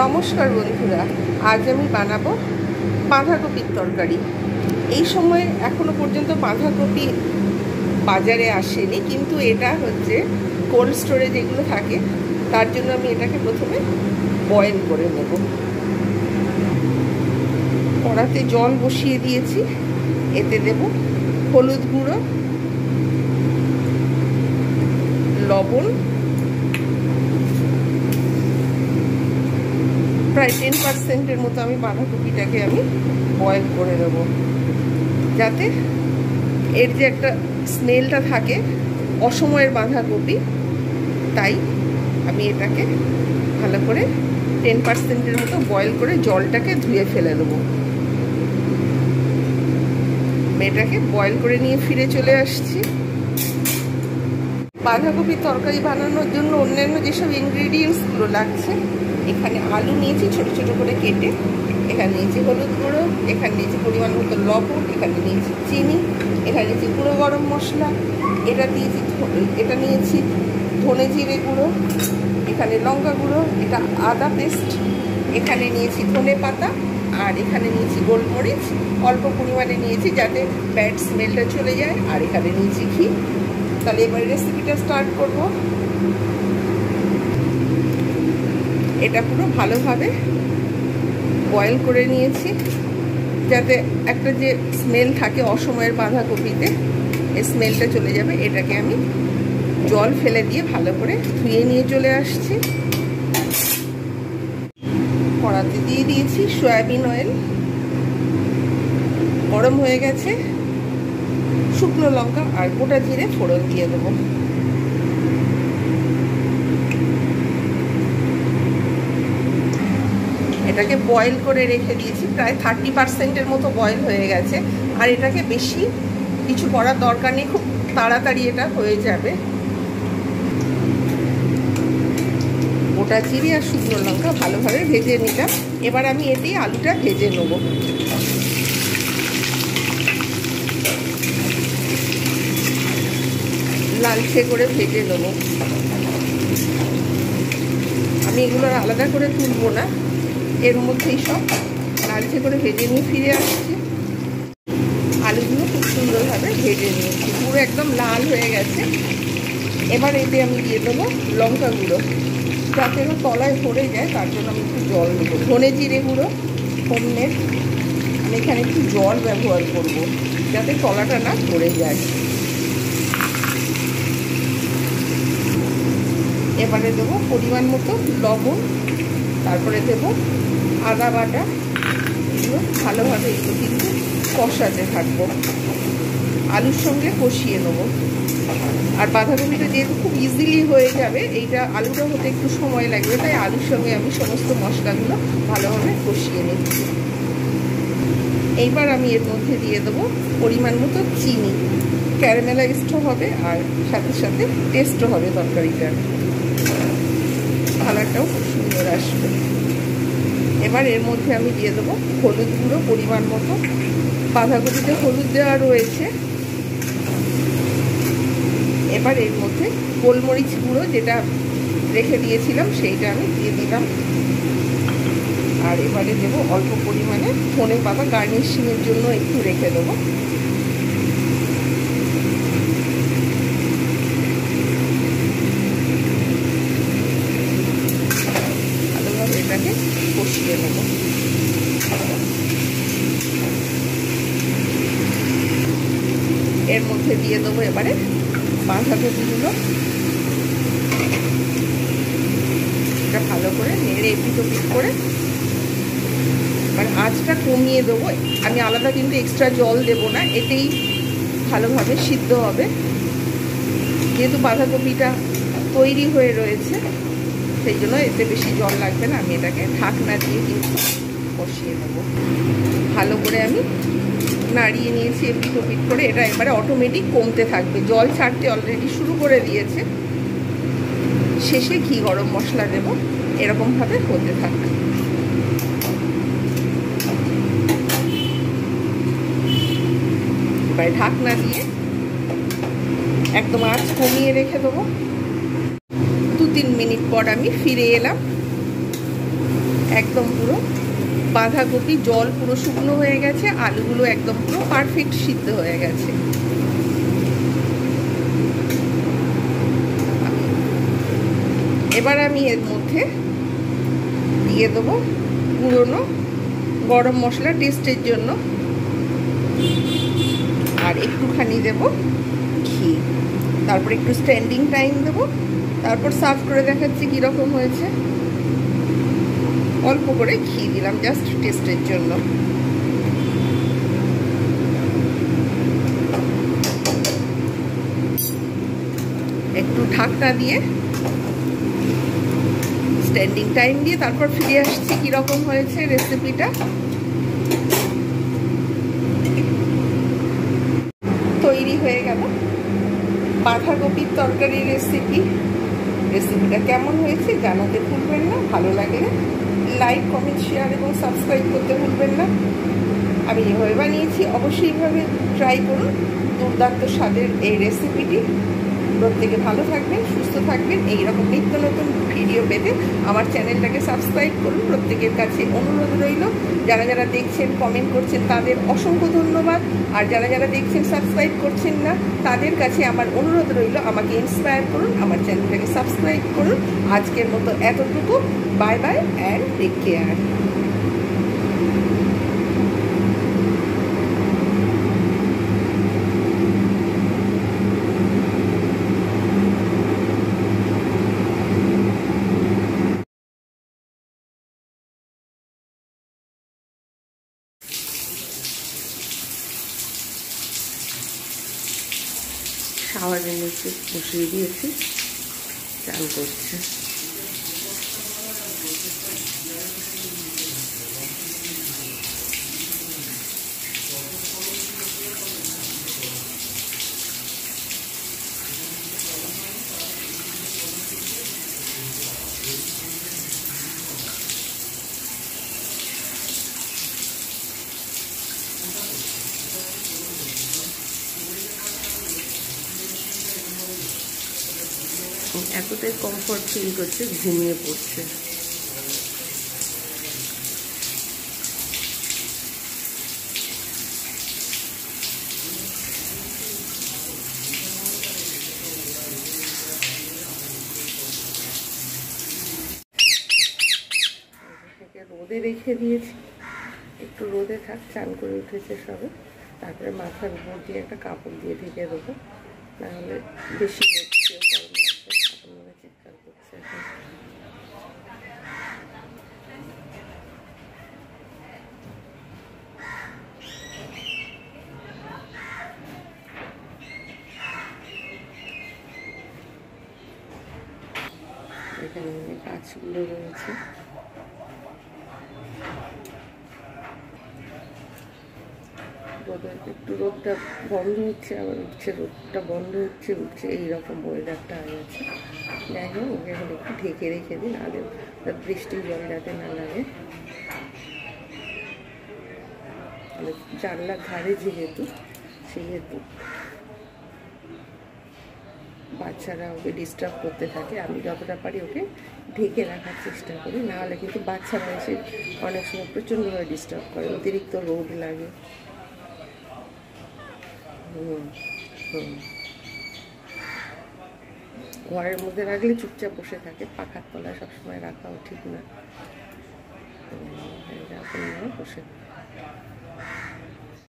নমস্কার বন্ধুরা, আজ আমি বানাবো বাঁধাকপির তরকারি। এই সময় এখনো পর্যন্ত বাঁধাকপি বাজারে আসেনি, কিন্তু এটা হচ্ছে কোল্ড স্টোরেজ এগুলো থাকে, তার জন্য আমি এটাকে প্রথমে বয়েল করে নেব। কড়াতে জল বসিয়ে দিয়েছি, এতে দেব হলুদ গুঁড়ো, লবণ, প্রায় 10% মতো আমি বাঁধাকপিটাকে আমি বয়েল করে দেব, যাতে এর যে একটা স্মেলটা থাকে অসময়ের বাঁধাকপি, তাই আমি এটাকে ভালো করে 10% মতো বয়েল করে জলটাকে ধুয়ে ফেলে দেবো। এটাকে বয়েল করে নিয়ে ফিরে চলে আসছি। বাঁধাকপির তরকারি বানানোর জন্য অন্যান্য যেসব ইনগ্রিডিয়েন্টসগুলো লাগছে, এখানে আলু নিয়েছি ছোট ছোট করে কেটে, এখানে নিয়েছি হলুদ গুঁড়ো, এখানে নিয়েছি পরিমাণ মতো লবণ, এখানে নিয়েছি চিনি, এখানে নিয়েছি গুঁড়ো গরম মশলা, এটা নিয়েছি ধনে জিরে গুঁড়ো, এখানে লঙ্কা গুঁড়ো, এটা আদা পেস্ট, এখানে নিয়েছি ধনে পাতা, আর এখানে নিয়েছি গোলমরিচ অল্প পরিমাণে নিয়েছি যাতে ব্যাড স্মেলটা চলে যায়, আর এখানে নিয়েছি ঘি। তাহলে এবার রেসিপিটা স্টার্ট করব। এটা পুরো ভালোভাবে বয়েল করে নিয়েছি, যাতে একটা যে স্মেল থাকে অসময়ের বাঁধাকপিতে, এই স্মেলটা চলে যাবে। এটাকে আমি জল ফেলে দিয়ে ভালো করে ধুয়ে নিয়ে চলে আসছি। কড়াতে দিয়ে দিয়েছি সয়াবিন অয়েল, গরম হয়ে গেছে। শুকনো লঙ্কা আর গোটা জিরে ফোড়ন দিয়ে দেবো। এটাকে বয়েল করে রেখে দিয়েছি, প্রায় 30% মতো বয়েল হয়ে গেছে। আর এটাকে বেশি কিছু করার দরকার নেই, খুব তাড়াতাড়ি এটা হয়ে যাবে। গোটা জিরে আর শুকনো লঙ্কা ভালোভাবে ভেজে নিলাম। এবার আমি এতেই আলুটা ভেজে নেব। লালচে করে ভেজে নেব। আমি এগুলো আলাদা করে তুলবো না, এর মধ্যেই সব লালচে করে ভেজে নিয়ে ফিরে আসছি। আলুগুলো খুব সুন্দরভাবে ভেজে নিয়েছি, পুরো একদম লাল হয়ে গেছে। এবার এতে আমি দিয়ে দেবো লঙ্কা গুঁড়ো, যাতে এবার তলায় ভরে যায়, তার জন্য আমি একটু জল দেবো। ধনে জিরে গুঁড়ো হোমমেড, আমি এখানে একটু জল ব্যবহার করব যাতে তলাটা না ভরে যায়। এবারে দেবো পরিমাণ মতো লবণ, তারপরে দেবো আদা বাটা। এগুলো ভালোভাবে একটু কিন্তু কষাতে থাকবো, আলুর সঙ্গে কষিয়ে নেবো। আর বাঁধাকপিটা যেহেতু খুব ইজিলি হয়ে যাবে, এইটা আলুটা হতে একটু সময় লাগবে, তাই আলুর সঙ্গে আমি সমস্ত মশলাগুলো ভালোভাবে কষিয়ে নিচ্ছি। এইবার আমি এর মধ্যে দিয়ে দেবো পরিমাণ মতো চিনি, ক্যারামেলাইজড হবে আর সাথে সাথে টেস্টও হবে তরকারিটার, কালারটাও খুব সুন্দর আসবে। এবার এর মধ্যে আমি দিয়ে দেবো হলুদ গুঁড়ো পরিমাণ মতো, বাঁধাকপিতে হলুদ দেওয়া রয়েছে। এবার এর মধ্যে গোলমরিচ গুঁড়ো যেটা রেখে দিয়েছিলাম সেইটা আমি দিয়ে দিলাম। আর এবারে দেবো অল্প পরিমাণে ধনে পাতা, গার্নিশিংয়ের জন্য একটু রেখে দেবো। ভালোভাবে এটাকে কষিয়ে নেব। এর মধ্যে দিয়ে দেবো এবারে বাঁধাকপিগুলো, এটা ভালো করে নেড়ে এপিট ওপিট করে মানে আঁচটা কমিয়ে দেবো। আমি আলাদা কিন্তু এক্সট্রা জল দেবো না, এতেই ভালোভাবে সিদ্ধ হবে। যেহেতু বাঁধাকপিটা তৈরি হয়ে রয়েছে, সেই জন্য এতে বেশি জল লাগবে না। আমি এটাকে ঢাকনা দিয়ে কিন্তু কষিয়ে নেব। ভালো করে আমি নাড়িয়ে নিয়েছি এপিট ওপিট করে। এটা এবারে অটোমেটিক কমতে থাকবে, জল ছাড়তে অলরেডি শুরু করে দিয়েছে। শেষে ঘি গরম মশলা দেব, এরকমভাবে হতে থাকবে। এবারে ঢাকনা দিয়ে একদম আঁচ কমিয়ে রেখে দেবো। 2-3 মিনিট পর আমি ফিরে এলাম। একদম পুরো বাঁধাকপি জল পুরো শুকনো হয়ে গেছে, আলুগুলো একদম পুরো পারফেক্ট সিদ্ধ হয়ে গেছে। এবার আমি এর মধ্যে দিয়ে দেবো পুরনো গরম মশলা টেস্টের জন্য, আর একটুখানি দেব ঘি, তারপর একটু স্ট্যান্ডিং টাইম দেবো, তারপর সার্ভ করে দেখাচ্ছি কীরকম হয়েছে। অল্প করে ঘি দিলাম জাস্ট টেস্টের জন্য। একটু ঢাকনা দিয়ে স্ট্যান্ডিং টাইম দিয়ে তারপর ফিরে আসছি কীরকম হয়েছে রেসিপিটা। তৈরি হয়ে গেল বাঁধাকপির তরকারি রেসিপিটা কেমন হয়েছে জানাতে ভুলবেন না। ভালো লাগলে লাইক, কমেন্ট, শেয়ার এবং সাবস্ক্রাইব করতে ভুলবেন না। আমি যেভাবে বানিয়েছি অবশ্যই এইভাবে ট্রাই করুন। দুর্দান্ত স্বাদের এই রেসিপিটি। প্রত্যেকে ভালো থাকবেন, সুস্থ থাকবেন। এইরকম নিত্য নতুন ভিডিও পেতে আমার চ্যানেলটাকে সাবস্ক্রাইব করুন। প্রত্যেকের কাছে অনুরোধ রইল, যারা যারা দেখছেন কমেন্ট করছেন তাদের অসংখ্য ধন্যবাদ, আর যারা যারা দেখছেন সাবস্ক্রাইব করছেন না তাদের কাছে আমার অনুরোধ রইল আমাকে ইন্সপায়ার করুন, আমার চ্যানেলটাকে সাবস্ক্রাইব করুন। আজকের মতো এতটুকু। Bye bye and take care. শাওয়ারের নিচে বসিয়ে দিয়েছি, চান করছে। এতটাই কমফর্ট ফিল করছে, ঘুমিয়ে পড়ছে। রোদে রেখে দিয়েছি, একটু রোদে থাক। চান করে উঠেছে সবে, তারপরে মাথার উপর দিয়ে একটা কাপড় দিয়ে ঢেকে দেবো, নাহলে বেশি হচ্ছে, গরম লাগছে, এখন মনে চিৎকার করছে এখন। এখানে গাছগুলো রয়েছে, একটু রোদটা বন্ধ হচ্ছে আবার উঠছে, রোদটা বন্ধ হচ্ছে উঠছে, এইরকম ওয়েদারটা হয়ে যাচ্ছে। যাই হোক, ওকে এখন একটু ঢেকে রেখে দিন, নাহলে বৃষ্টির জল যাতে না লাগে। জানলার ধারে যেহেতু, সেহেতু বাচ্চারা ওকে ডিস্টার্ব করতে থাকে। আমি যতটা পারি ওকে ঢেকে রাখার চেষ্টা করি, নাহলে কিন্তু বাচ্চারা এসে অনেক সময় প্রচণ্ডভাবে ডিস্টার্ব করে, অতিরিক্ত রোদ লাগে। ঘরের মধ্যে রাখলে চুপচাপ বসে থাকে, পাখার তলায় সবসময় রাখাও ঠিক না। বসে